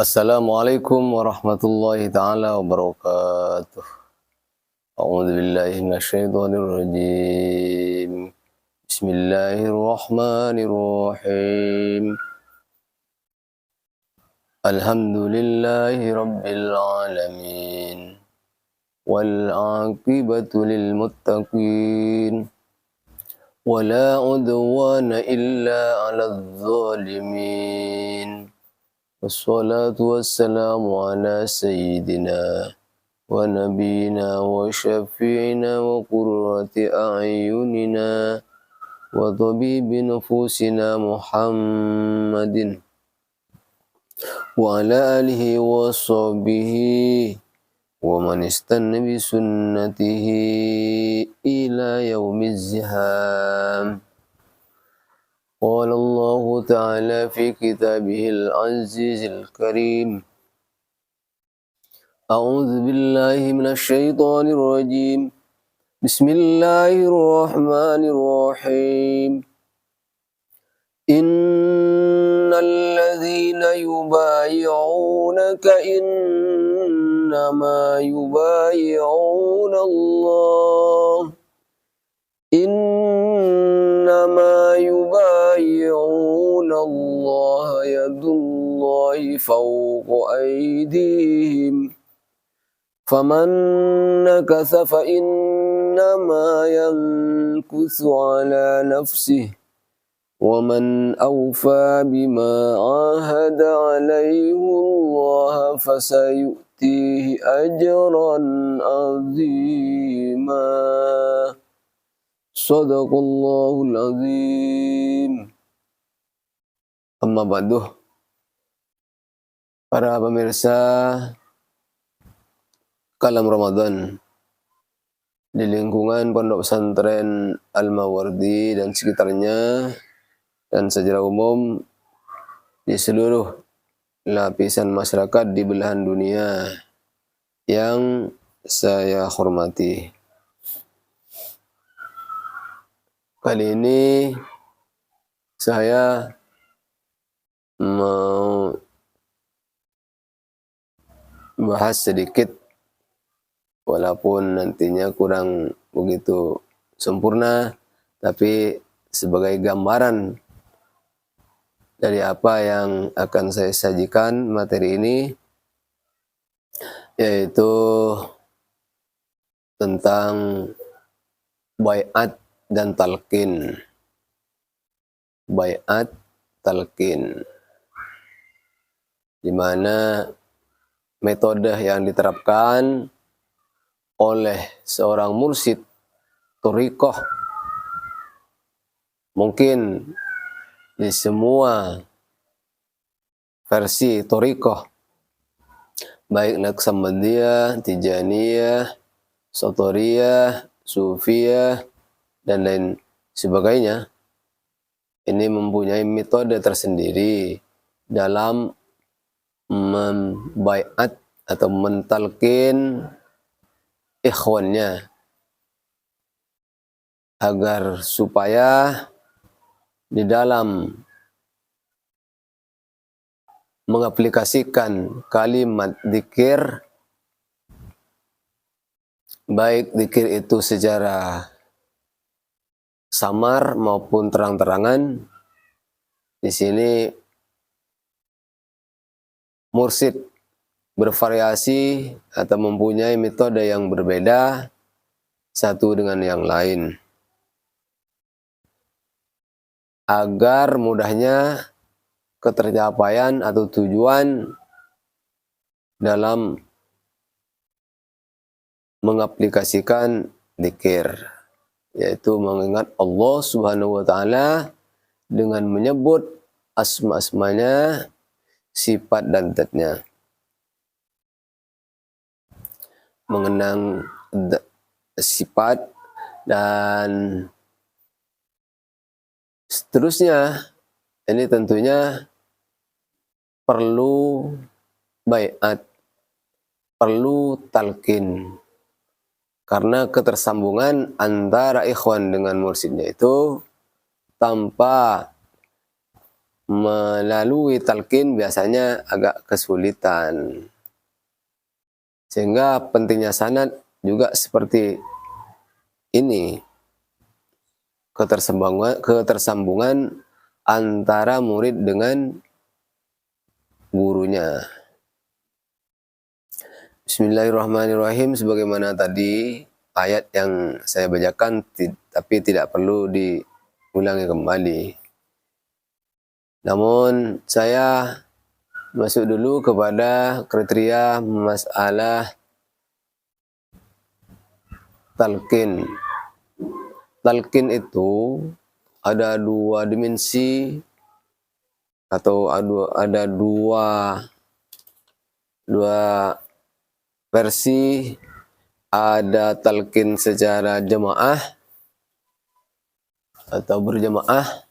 Assalamualaikum warahmatullahi taala wabarakatuh. A'udzu billahi minasyaitonir rajim. Bismillahirrahmanirrahim. Alhamdulillahi rabbil alamin. Wal 'aqibatu lil muttaqin. Wala 'udwana illa 'alal zalimin. Wassalatu wassalamu ala sayyidina wa nabiyina wa syafi'ina wa qurrati a'yunina wa tabibi nufusina Muhammadin wa ala alihi wa sahbihi wa man istanna bi sunnatihi ila yaumiz ziham. قال الله تعالى في كتابه العزيز الكريم أعوذ بالله من الشيطان الرجيم بسم الله الرحمن الرحيم إن الذين يبايعونك إنما يبايعون الله إنما يبايعون الله يد الله فوق أيديهم فمن نكث فإنما ينكث على نفسه ومن أوفى بما عاهد عليه الله فسيؤتيه أجرا عظيما. Sadaqallahul azim. Amma ba'du. Para pemirsa Kalam Ramadan di lingkungan Pondok Pesantren Al-Mawardi dan sekitarnya dan secara umum di seluruh lapisan masyarakat di belahan dunia yang saya hormati. Kali ini saya mau bahas sedikit, walaupun nantinya kurang begitu sempurna, tapi sebagai gambaran dari apa yang akan saya sajikan materi ini, yaitu tentang bai'at dan talqin. Bai'at talqin, di mana metode yang diterapkan oleh seorang mursyid thariqah, mungkin di semua versi thariqah, baik Naqsabandiyah, Tijaniyah, Satariyah, Sufiyah, dan lain sebagainya, ini mempunyai metode tersendiri dalam membaiat atau mentalkin ikhwannya agar supaya di dalam mengaplikasikan kalimat dzikir, baik dzikir itu secara samar maupun terang-terangan, di sini mursyid bervariasi atau mempunyai metode yang berbeda satu dengan yang lain, agar mudahnya ketercapaian atau tujuan dalam mengaplikasikan dzikir, yaitu mengingat Allah Subhanahu wa taala dengan menyebut asma-asmanya, sifat dan zatnya. Mengenang sifat dan seterusnya, ini tentunya perlu baiat, perlu talqin. Karena ketersambungan antara ikhwan dengan mursyidnya itu tanpa melalui talqin biasanya agak kesulitan. Sehingga pentingnya sanad juga seperti ini, ketersambungan antara murid dengan gurunya. Bismillahirrahmanirrahim. Sebagaimana tadi ayat yang saya bacakan, tapi tidak perlu diulangi kembali. Namun saya masuk dulu kepada kriteria masalah talqin. Talqin itu ada dua dimensi atau ada dua versi. Ada talqin secara jemaah atau berjemaah,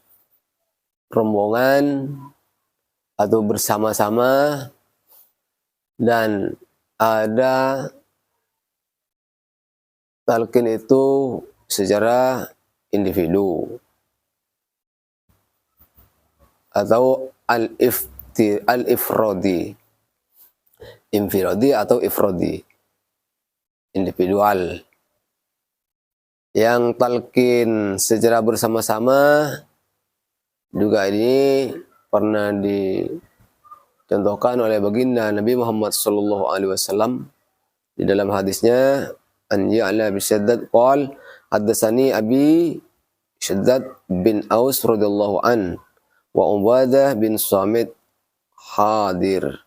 rombongan atau bersama-sama, dan ada talqin itu secara individu atau al-ifradi, infiradi atau ifradi, individual. Yang talqin secara bersama-sama juga ini pernah dicontohkan oleh baginda Nabi Muhammad SAW di dalam hadisnya, an Ya'la bin Shaddad qala haddatsani abi Shaddad bin Aus radhiyallahu an wa Ubadah bin Samit hadir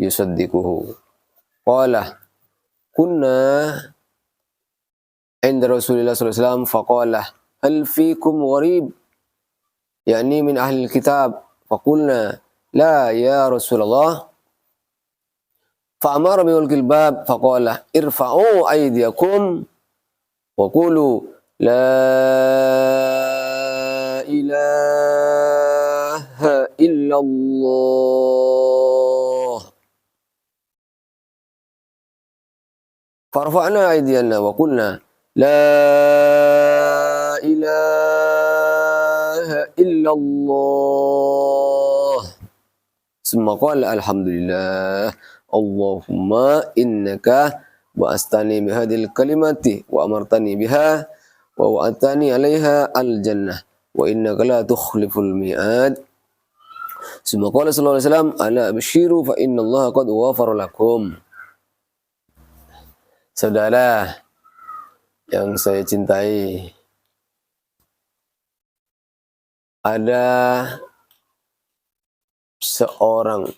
yusaddiquhu qala kunna inda Rasulillah sallallahu alaihi wasallam faqala hal fikum gharib yani min ahli kitab faqulna la ya Rasulullah fa'amara biwalqil bab faqala irfa'u aydiyakum wa qulu la ilaha illallah farfa'na aydiyana wa qulna la ilaha illallah summa qala alhamdulillah Allahumma innaka ba'astani bihadil kalimati wa amartani biha wa wa'atani 'alaiha al-jannah wa innaka la tukhliful mi'ad. Summa qala sallallahu alaihi wasallam ala abshiru fa innallaha qad ghafara lakum. Saudara yang saya cintai, ada seorang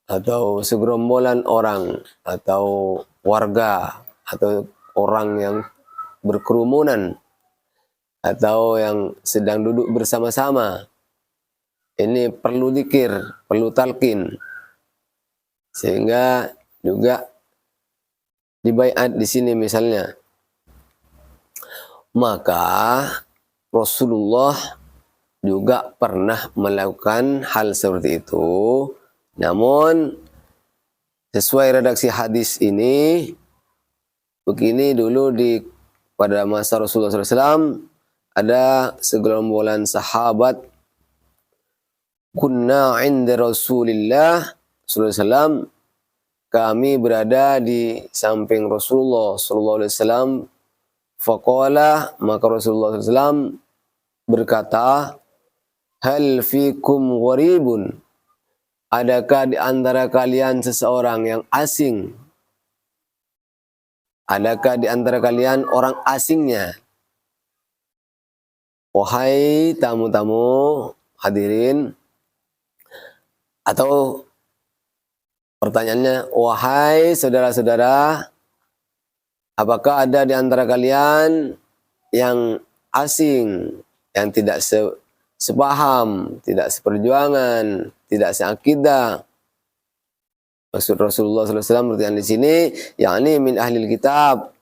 atau segerombolan orang atau warga atau orang yang berkerumunan atau yang sedang duduk bersama-sama. Ini perlu dzikir, perlu talqin. Sehingga juga dibaiat di sini misalnya. Maka Rasulullah juga pernah melakukan hal seperti itu. Namun sesuai redaksi hadis ini, begini dulu pada masa Rasulullah SAW ada segerombolan sahabat. Kunna inda Rasulillah SAW, kami berada di samping Rasulullah SAW. Faqala, maka Rasulullah SAW berkata, hal fikum gharibun, adakah di antara kalian seseorang yang asing? Adakah di antara kalian orang asingnya? Wahai tamu-tamu hadirin, atau pertanyaannya, wahai saudara-saudara, apakah ada di antara kalian yang asing, yang tidak sepaham, tidak seperjuangan, tidak seakidah? Maksud Rasulullah SAW pertanyaan di sini, yakni min ahlil kitab,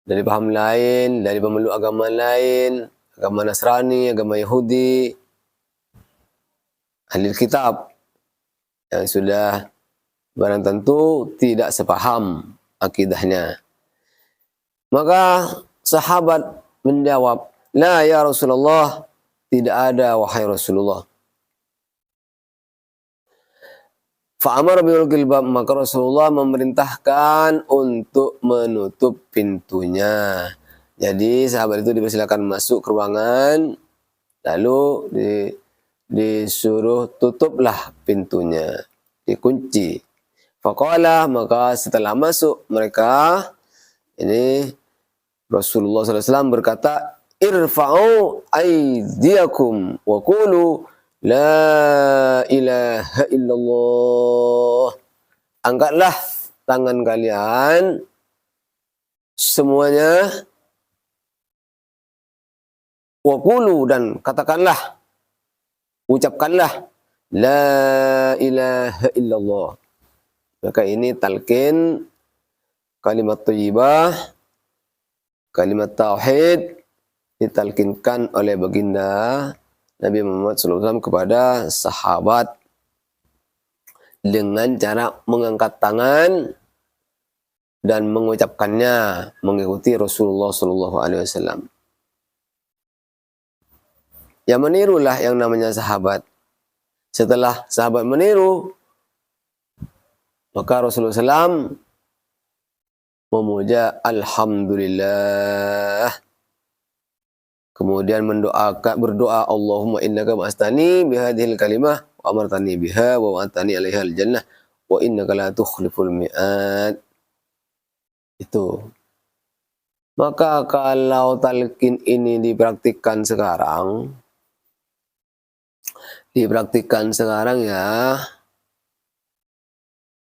dari paham lain, dari pemeluk agama lain, agama Nasrani, agama Yahudi, ahlil kitab yang sudah barang tentu tidak sepaham akidahnya. Maka sahabat menjawab, la ya Rasulullah, tidak ada wahai Rasulullah. Fa'amara bighulqil bab, maka Rasulullah memerintahkan untuk menutup pintunya. Jadi sahabat itu dipersilakan masuk ke ruangan, lalu disuruh tutuplah pintunya, dikunci. Faqala, maka setelah masuk mereka, ini Rasulullah SAW berkata, irfa'u aydiyakum wa qulu la ilaha illallah. Angkatlah tangan kalian semuanya, wa qulu, dan katakanlah, ucapkanlah la ilaha illallah. Maka ini talqin kalimat thayyibah, kalimat tauhid ditalkinkan oleh baginda Nabi Muhammad SAW kepada sahabat dengan cara mengangkat tangan dan mengucapkannya mengikuti Rasulullah SAW. Ya, menirulah yang namanya sahabat. Setelah sahabat meniru, maka Rasulullah SAW memuja Alhamdulillah. Kemudian berdoa, Allahumma innaka ba'astani bihadhil kalimah wa amartani biha wa wa'atani 'alaiha al-jannah wa innaka la tukhliful mi'ad. Itu. Maka kalau talqin ini dipraktikkan sekarang ya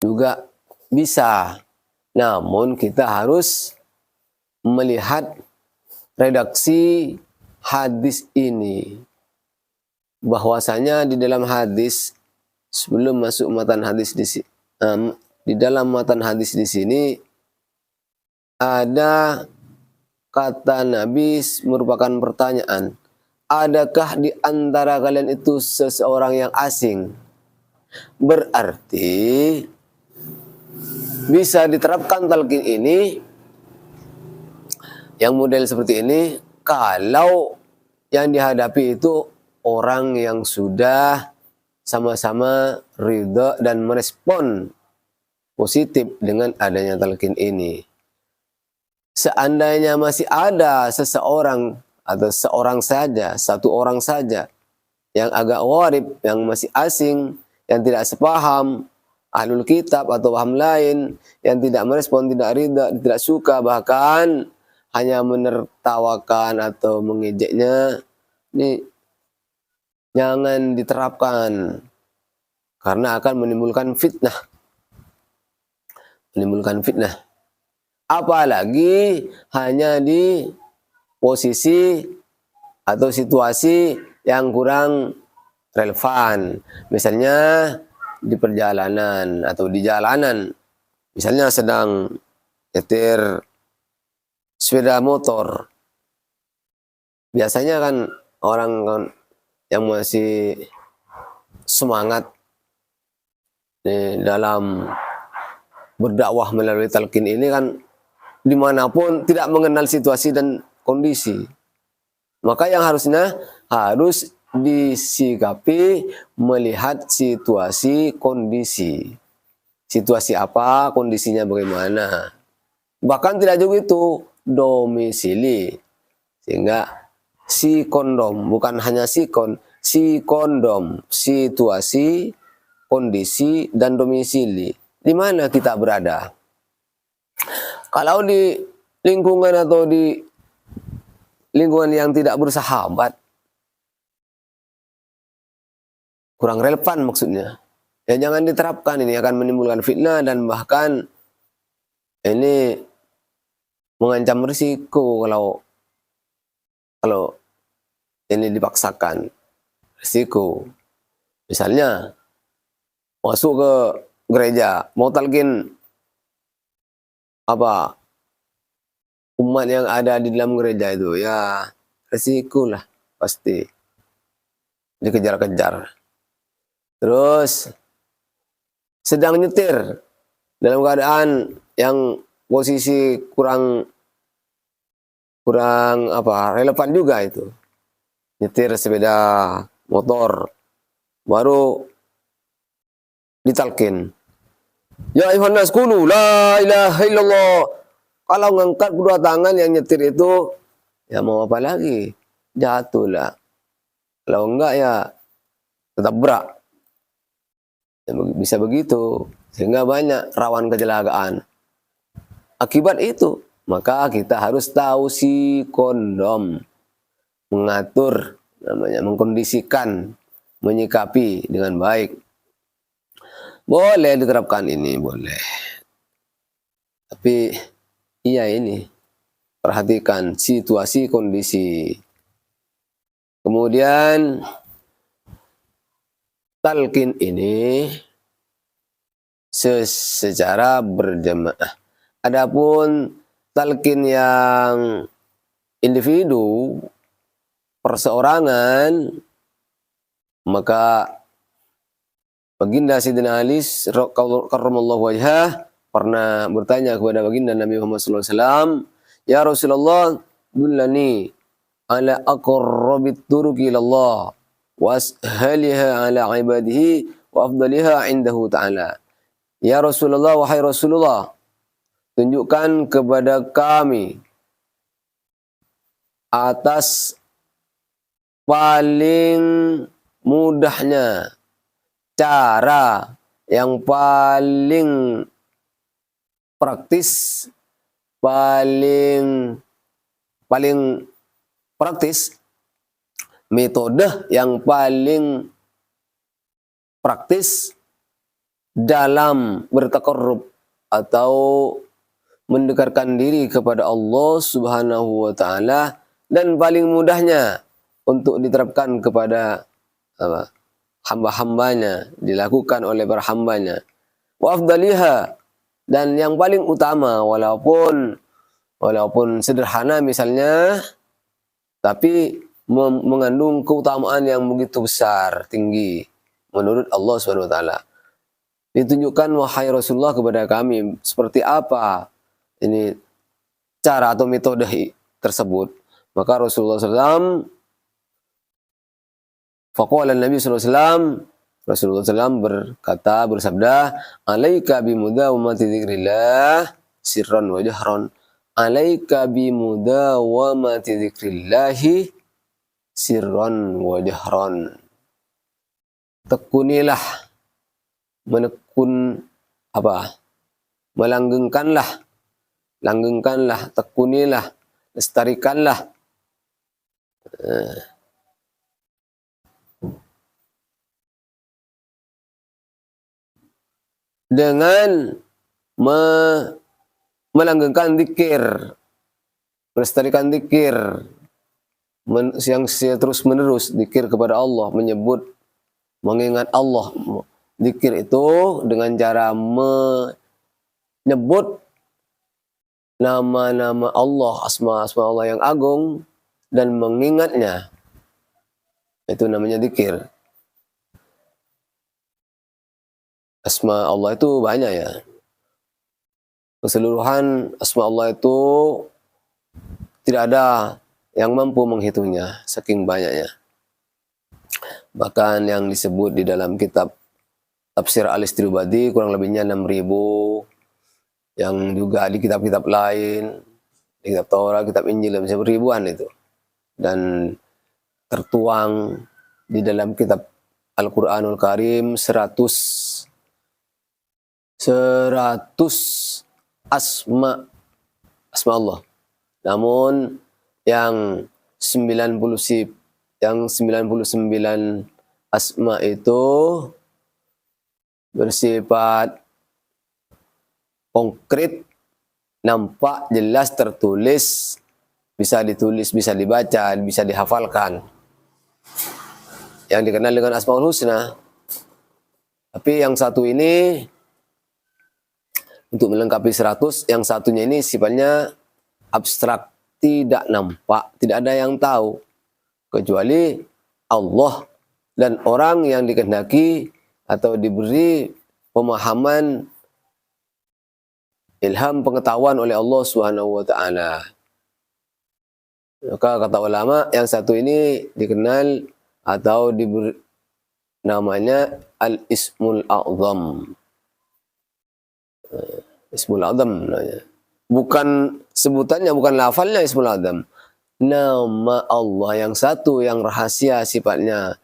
juga bisa. Namun kita harus melihat redaksi hadis ini. Bahwasanya di dalam hadis, sebelum masuk matan hadis di dalam matan hadis di sini ada kata Nabi merupakan pertanyaan. Adakah di antara kalian itu seseorang yang asing? Berarti bisa diterapkan talqin ini yang model seperti ini kalau yang dihadapi itu orang yang sudah sama-sama ridha dan merespon positif dengan adanya talqin ini. Seandainya masih ada seseorang atau satu orang saja yang agak gharib, yang masih asing, yang tidak sepaham ahlul kitab atau paham lain, yang tidak merespon, tidak ridha, tidak suka, bahkan hanya menertawakan atau mengejeknya, ini jangan diterapkan karena akan menimbulkan fitnah. Apalagi hanya di posisi atau situasi yang kurang relevan. Misalnya di perjalanan atau di jalanan. Misalnya sedang nyetir sepeda motor. Biasanya kan orang yang masih semangat dalam berdakwah melalui talqin ini kan dimanapun tidak mengenal situasi dan kondisi. Maka yang harus disikapi melihat situasi kondisi. Situasi apa, kondisinya bagaimana. Bahkan tidak juga itu domisili. Sehingga si kondom, bukan hanya sikon, si kondom, situasi, kondisi, dan domisili. Di mana kita berada? Kalau di lingkungan atau di lingkungan yang tidak bersahabat, kurang relevan maksudnya, ya jangan diterapkan. Ini akan menimbulkan fitnah dan bahkan ini mengancam risiko kalau ini dipaksakan. Risiko. Misalnya masuk ke gereja, mau talqin umat yang ada di dalam gereja itu, ya risiko lah pasti dikejar-kejar. Terus sedang nyetir dalam keadaan yang posisi kurang relevan juga itu. Nyetir sepeda motor baru ditalkin. Ya ayuhan nas qulu la ilaha illallah. Kalau ngangkat kedua tangan yang nyetir itu, ya mau apa lagi? Jatuhlah. Kalau enggak ya tetap berak. Ya, bisa begitu. Sehingga banyak rawan kecelakaan. Akibat itu, maka kita harus tahu si kondom. Mengatur, namanya mengkondisikan, menyikapi dengan baik. Boleh diterapkan ini, boleh. Tapi iya ini, perhatikan situasi kondisi. Kemudian talqin ini secara berjamaah. Adapun talqin yang individu perseorangan, maka Baginda Sayyidina Ali karramallahu wajhah pernah bertanya kepada baginda Nabi Muhammad SAW, "Ya Rasulullah, dullani ala aqrabit turuqi ilallah wa ashaliha ala ibadihi wa afdaliha indahu ta'ala." Ya Rasulullah, wahai Rasulullah, tunjukkan kepada kami atas paling mudahnya cara yang paling praktis, paling praktis, metode yang paling praktis dalam bertakarrub atau mendekatkan diri kepada Allah Subhanahu wa taala, dan paling mudahnya untuk diterapkan kepada hamba-hambanya, dilakukan oleh para hambanya. Wa afdaliha, dan yang paling utama, walaupun sederhana misalnya, tapi mengandung keutamaan yang begitu besar, tinggi menurut Allah Subhanahu wa taala. Ditunjukkan wahai Rasulullah kepada kami seperti apa ini cara atau metode tersebut. Maka Rasulullah SAW, faqala Nabi SAW, Rasulullah SAW bersabda, "Alaika bimudawamati dzikrillah sirran wa jahran." Alaika bimudawamati dzikrillahi sirran wa jahran. Tekunilah, langgengkanlah, tekunilah, lestarikanlah dengan melanggengkan zikir, melestarikan zikir yang terus menerus, zikir kepada Allah, menyebut, mengingat Allah. Zikir itu dengan cara menyebut nama-nama Allah, asma-asma Allah yang agung, dan mengingatnya. Itu namanya zikir. Asma Allah itu banyak ya. Keseluruhan asma Allah itu tidak ada yang mampu menghitungnya, saking banyaknya. Bahkan yang disebut di dalam kitab Tafsir Al-Istidrabadi kurang lebihnya 6.000, yang juga di kitab-kitab lain, di kitab Taurat, kitab Injil, bisa ribuan itu. Dan tertuang di dalam kitab Al-Quranul Karim 100 asma Allah. Namun yang 99 asma itu bersifat konkret, nampak, jelas, tertulis, bisa ditulis, bisa dibaca, bisa dihafalkan. Yang dikenal dengan Asmaul Husna. Tapi yang satu ini untuk melengkapi 100, yang satunya ini sifatnya abstrak, tidak nampak, tidak ada yang tahu kecuali Allah dan orang yang dikehendaki atau diberi pemahaman, ilham, pengetahuan oleh Allah Subhanahu wa taala. Maka kata ulama, yang satu ini dikenal atau namanya al-ismul a'zam. Ismul a'zam namanya. Bukan sebutannya, bukan lafalnya ismul a'zam. Nama Allah yang satu, yang rahasia sifatnya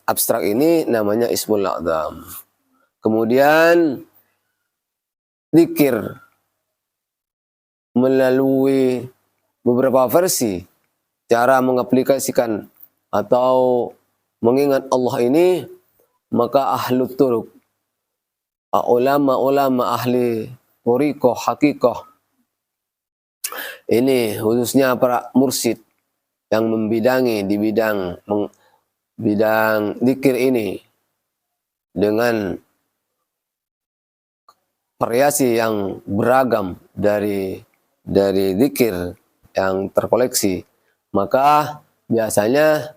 abstrak ini namanya ismul a'zam. Kemudian zikir melalui beberapa versi cara mengaplikasikan atau mengingat Allah ini, maka ahlu turuk, ulama-ulama ahli thariqah, hakikah, ini khususnya para mursyid yang membidangi di bidang zikir ini dengan variasi yang beragam dari zikir yang terkoleksi, maka biasanya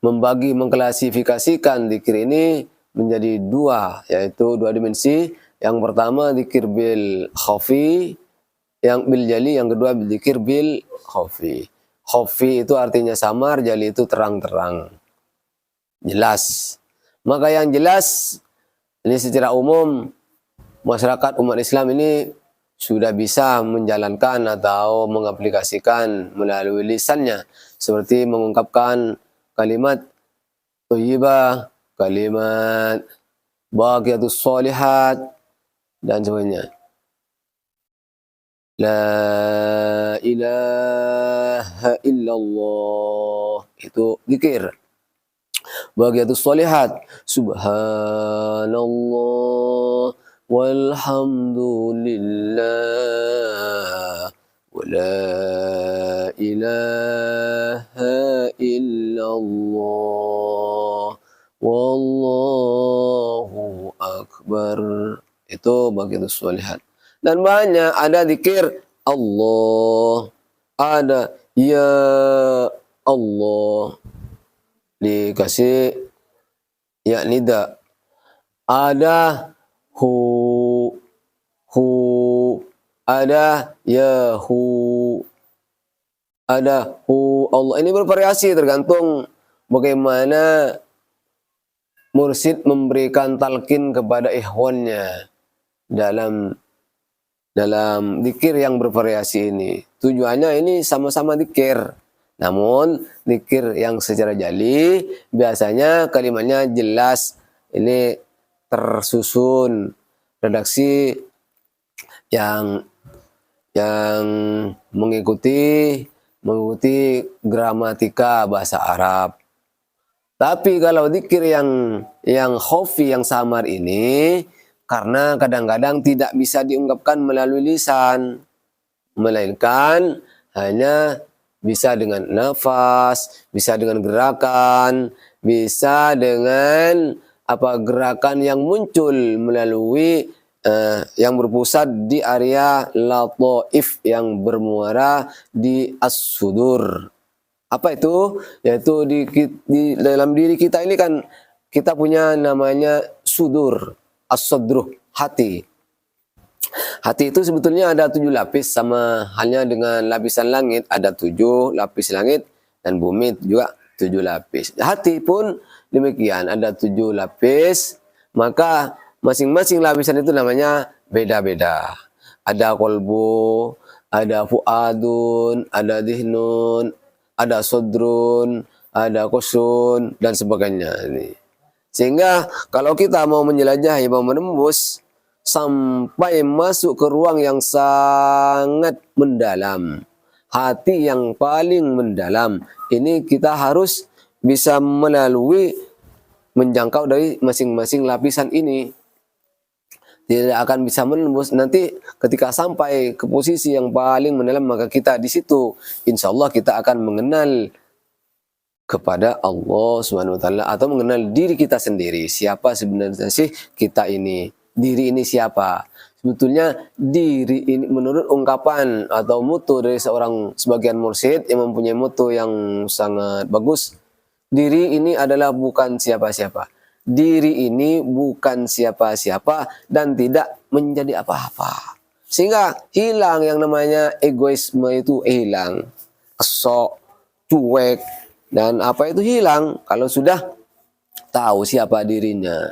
mengklasifikasikan zikir ini menjadi dua, yaitu dua dimensi. Yang pertama zikir bil khafi, yang bil jali, yang kedua zikir bil khafi. Khafi itu artinya samar, jali itu terang-terang, jelas. Maka yang jelas ini secara umum masyarakat umat Islam ini sudah bisa menjalankan atau mengaplikasikan melalui lisannya, seperti mengungkapkan kalimat thayyibah, kalimat baqiyatus shalihat, dan sebagainya. La ilaha illallah, itu zikir. Baqiyatus shalihat, subhanallah walhamdulillah wa la ilaha illallah wallahu akbar. Itu baqiyatus shalihat. Dan banyak ada zikir Allah, ada ya Allah dikasih ya nida, ada hu, ada ya hu, ada hu Allah. Ini bervariasi tergantung bagaimana mursyid memberikan talqin kepada ikhwannya dalam zikir yang bervariasi ini. Tujuannya ini sama-sama zikir, namun zikir yang secara jali biasanya kalimatnya jelas, ini tersusun redaksi yang mengikuti gramatika bahasa Arab. Tapi kalau zikir yang khafi, yang samar ini, karena kadang-kadang tidak bisa diungkapkan melalui lisan, melainkan hanya bisa dengan nafas, bisa dengan gerakan, bisa dengan gerakan yang muncul melalui yang berpusat di area lataif yang bermuara di as-sudur. Apa itu? Yaitu di dalam diri kita ini kan kita punya namanya sudur, as-sadruh, hati. Hati itu sebetulnya ada 7 lapis, sama halnya dengan lapisan langit, ada 7 lapis langit, dan bumi juga 7 lapis. Hati pun demikian, ada 7 lapis, maka masing-masing lapisan itu namanya beda-beda. Ada kolbu, ada fuadun, ada dihnun, ada sodrun, ada kosun, dan sebagainya. Sehingga kalau kita mau menjelajahi, mau menembus sampai masuk ke ruang yang sangat mendalam, hati yang paling mendalam, ini kita harus bisa melalui menjangkau dari masing-masing lapisan ini. Tidak akan bisa menembus. Nanti ketika sampai ke posisi yang paling mendalam, maka kita di situ insya Allah kita akan mengenal kepada Allah Subhanahu wa taala, atau mengenal diri kita sendiri. Siapa sebenarnya sih kita ini? Diri ini siapa? Sebetulnya diri ini menurut ungkapan atau mutu dari sebagian mursyid yang mempunyai mutu yang sangat bagus, diri ini adalah bukan siapa-siapa. Diri ini bukan siapa-siapa dan tidak menjadi apa-apa. Sehingga hilang yang namanya egoisme, itu hilang. Sok, cuek, Dan apa itu hilang kalau sudah tahu siapa dirinya.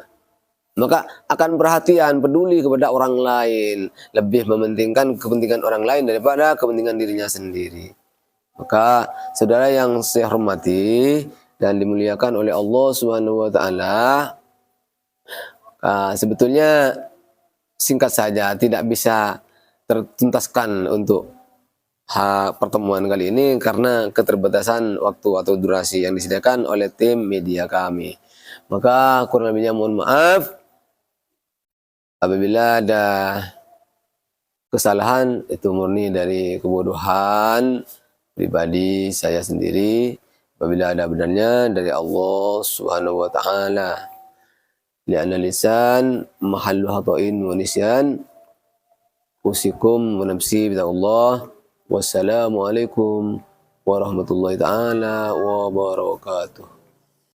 Maka akan perhatian, peduli kepada orang lain, lebih mementingkan kepentingan orang lain daripada kepentingan dirinya sendiri. Maka saudara yang saya hormati dan dimuliakan oleh Allah Subhanahu wa taala, sebetulnya singkat saja, tidak bisa tertuntaskan untuk pertemuan kali ini karena keterbatasan waktu atau durasi yang disediakan oleh tim media kami. Maka kurang lebihnya mohon maaf apabila ada kesalahan, itu murni dari kebodohan pribadi saya sendiri. Apabila ada benarnya dari Allah Subhanahu wa taala. Li'anna lisan mahallu khata'in wa nisyan. Usikum wa nafsi bitaqullah. Wassalamualaikum warahmatullahi taala wabarakatuh.